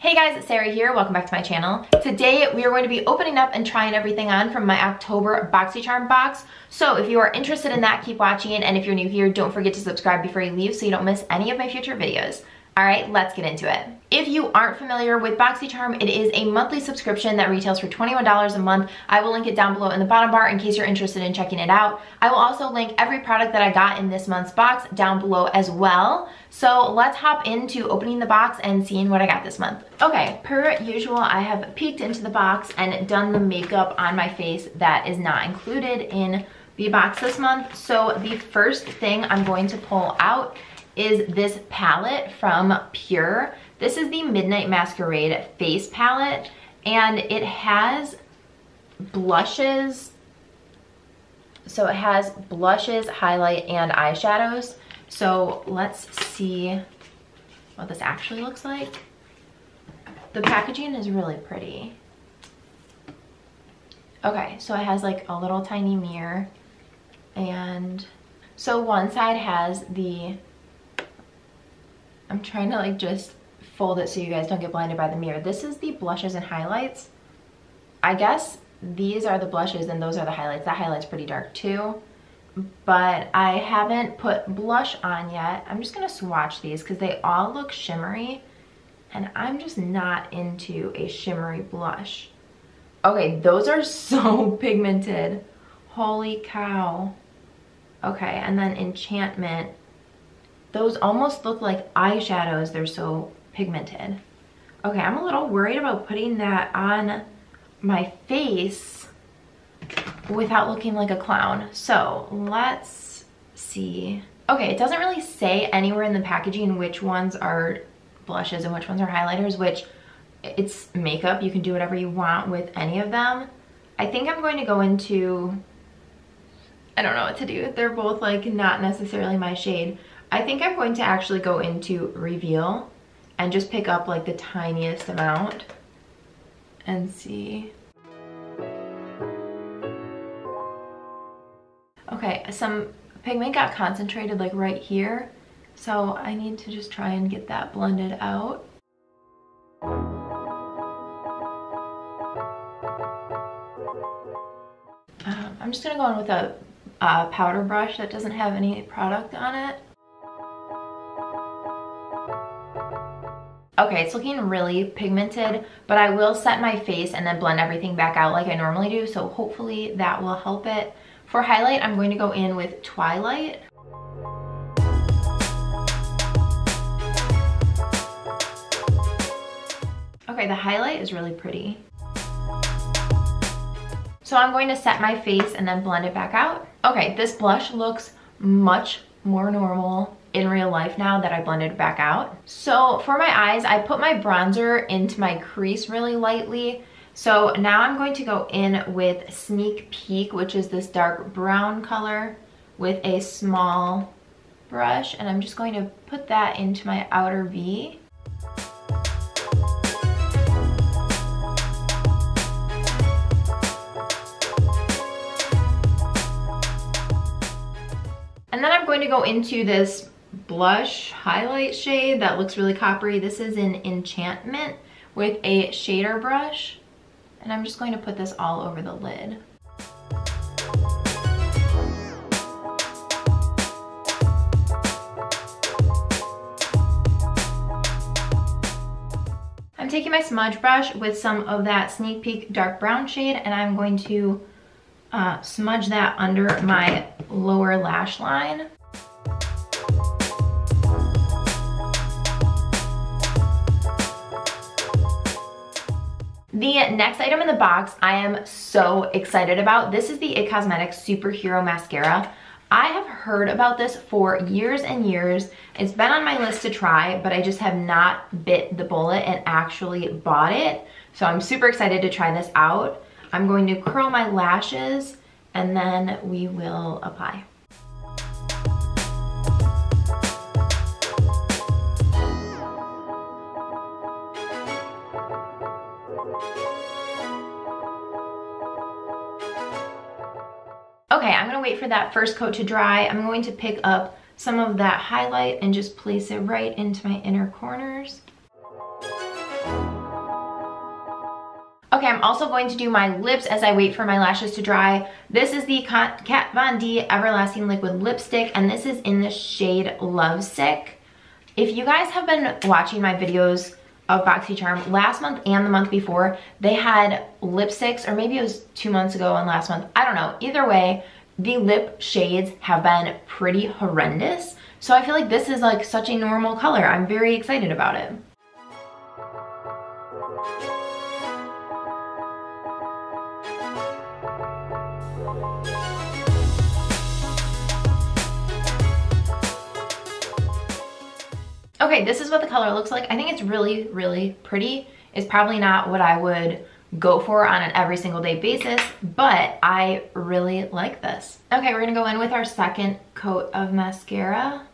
Hey guys, it's Sarah here. Welcome back to my channel. Today we are going to be opening up and trying everything on from my October BOXYCHARM box. So if you are interested in that, keep watching, and if you're new here, don't forget to subscribe before you leave so you don't miss any of my future videos. Alright, let's get into it. If you aren't familiar with BOXYCHARM, it is a monthly subscription that retails for $21 a month. I will link it down below in the bottom bar in case you're interested in checking it out. I will also link every product that I got in this month's box down below as well. So let's hop into opening the box and seeing what I got this month. Okay, per usual, I have peeked into the box and done the makeup on my face that is not included in the box this month. So the first thing I'm going to pull out is this palette from Pure. This is the Midnight Masquerade face palette, and it has blushes. So it has blushes, highlight, and eyeshadows. So let's see what this actually looks like. The packaging is really pretty. Okay, so it has like a little tiny mirror, and so one side has the, I'm trying to like just fold it so you guys don't get blinded by the mirror. This is the blushes and highlights. I guess these are the blushes and those are the highlights. That highlight's pretty dark too, but I haven't put blush on yet. I'm just gonna swatch these because they all look shimmery and I'm just not into a shimmery blush. Okay, those are so pigmented. Holy cow. Okay, and then Enchantment. Those almost look like eyeshadows, they're so pigmented. Okay, I'm a little worried about putting that on my face without looking like a clown. So let's see. Okay, it doesn't really say anywhere in the packaging which ones are blushes and which ones are highlighters, which it's makeup. You can do whatever you want with any of them. I think I'm going to go into, I don't know what to do. They're both like not necessarily my shade. I think I'm going to actually go into Reveal and just pick up like the tiniest amount and see. Okay, some pigment got concentrated like right here, so I need to just try and get that blended out. I'm just gonna go in with a powder brush that doesn't have any product on it. Okay, it's looking really pigmented, but I will set my face and then blend everything back out like I normally do, so hopefully that will help it. For highlight, I'm going to go in with Twilight. Okay, the highlight is really pretty. So I'm going to set my face and then blend it back out. Okay, this blush looks much more normal in real life now that I blended back out. So for my eyes, I put my bronzer into my crease really lightly. So now I'm going to go in with Sneak Peek, which is this dark brown color, with a small brush, and I'm just going to put that into my outer V. And then I'm going to go into this blush highlight shade that looks really coppery. This is in Enchantment with a shader brush. And I'm just going to put this all over the lid. I'm taking my smudge brush with some of that Sneak Peek dark brown shade, and I'm going to smudge that under my lower lash line. The next item in the box I am so excited about. This is the IT Cosmetics Superhero Mascara. I have heard about this for years and years. It's been on my list to try, but I just have not bit the bullet and actually bought it. So I'm super excited to try this out. I'm going to curl my lashes and then we will apply. Okay, I'm gonna wait for that first coat to dry. I'm going to pick up some of that highlight and just place it right into my inner corners. Okay, I'm also going to do my lips as I wait for my lashes to dry. This is the Kat Von D Everlasting Liquid Lipstick, and this is in the shade Lovesick. If you guys have been watching my videos of BOXYCHARM last month and the month before, they had lipsticks, or maybe it was 2 months ago and last month, I don't know. Either way, the lip shades have been pretty horrendous. So I feel like this is like such a normal color. I'm very excited about it. Okay, this is what the color looks like. I think it's really, really pretty. It's probably not what I would go for on an every single day basis, but I really like this. Okay, we're gonna go in with our second coat of mascara.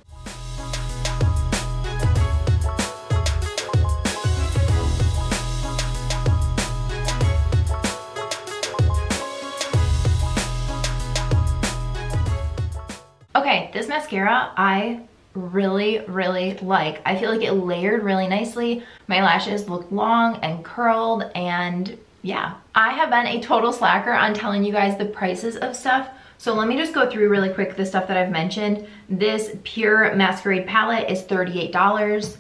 Okay, this mascara I really, really like. I feel like it layered really nicely. My lashes look long and curled, and yeah. I have been a total slacker on telling you guys the prices of stuff, so let me just go through really quick the stuff that I've mentioned. This Pure Masquerade palette is $38.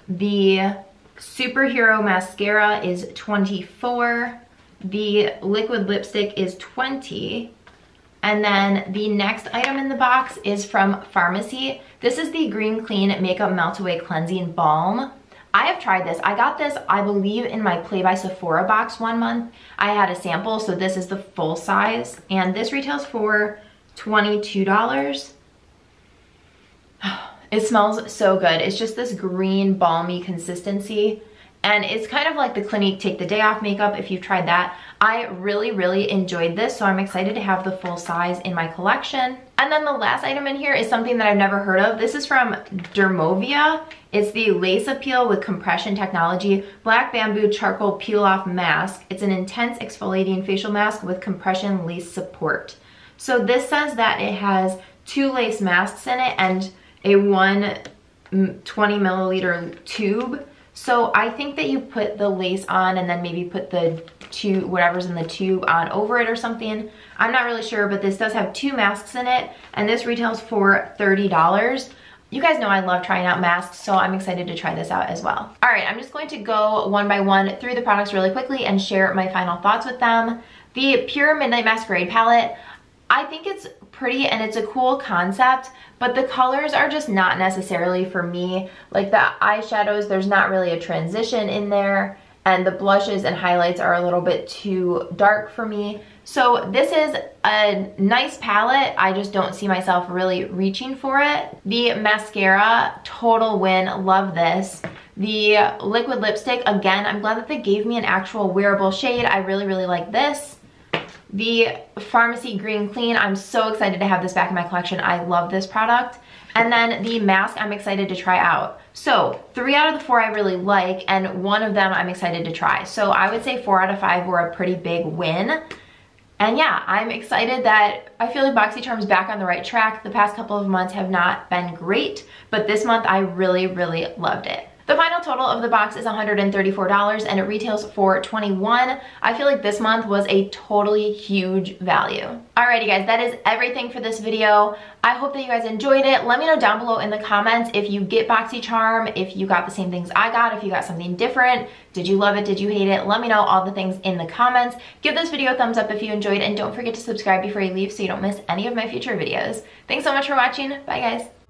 The Superhero Mascara is $24. The liquid lipstick is $20. And then the next item in the box is from Farmacy. This is the Green Clean Makeup Meltaway Cleansing Balm. I have tried this. I got this, I believe, in my Play by Sephora box 1 month. I had a sample, so this is the full size. And this retails for $22. It smells so good. It's just this green, balmy consistency. And it's kind of like the Clinique Take the Day Off makeup, if you've tried that. I really, really enjoyed this, so I'm excited to have the full size in my collection. And then the last item in here is something that I've never heard of. This is from Dermovia. It's the Lace Appeal with Compression Technology Black Bamboo Charcoal Peel Off Mask. It's an intense exfoliating facial mask with compression lace support. So this says that it has 2 lace masks in it and a 120 milliliter tube. So I think that you put the lace on and then maybe put the whatever's in the tube on over it or something. I'm not really sure, but this does have 2 masks in it, and this retails for $30. You guys know I love trying out masks, so I'm excited to try this out as well. All right, I'm just going to go one by one through the products really quickly and share my final thoughts with them. The Pure Midnight Masquerade palette, I think it's pretty and it's a cool concept, but the colors are just not necessarily for me. Like the eyeshadows, there's not really a transition in there, and the blushes and highlights are a little bit too dark for me. So this is a nice palette. I just don't see myself really reaching for it. The mascara, total win, love this. The liquid lipstick, again, I'm glad that they gave me an actual wearable shade. I really, really like this. The Farmacy Green Clean, I'm so excited to have this back in my collection. I love this product. And then the mask, I'm excited to try out. So 3 out of the 4 I really like, and 1 of them I'm excited to try. So I would say 4 out of 5 were a pretty big win. And yeah, I'm excited that I feel like BOXYCHARM's back on the right track. The past couple of months have not been great, but this month I really, really loved it. The final total of the box is $134 and it retails for $21. I feel like this month was a totally huge value. Alrighty guys, that is everything for this video. I hope that you guys enjoyed it. Let me know down below in the comments if you get BOXYCHARM, if you got the same things I got, if you got something different. Did you love it? Did you hate it? Let me know all the things in the comments. Give this video a thumbs up if you enjoyed, and don't forget to subscribe before you leave so you don't miss any of my future videos. Thanks so much for watching. Bye guys.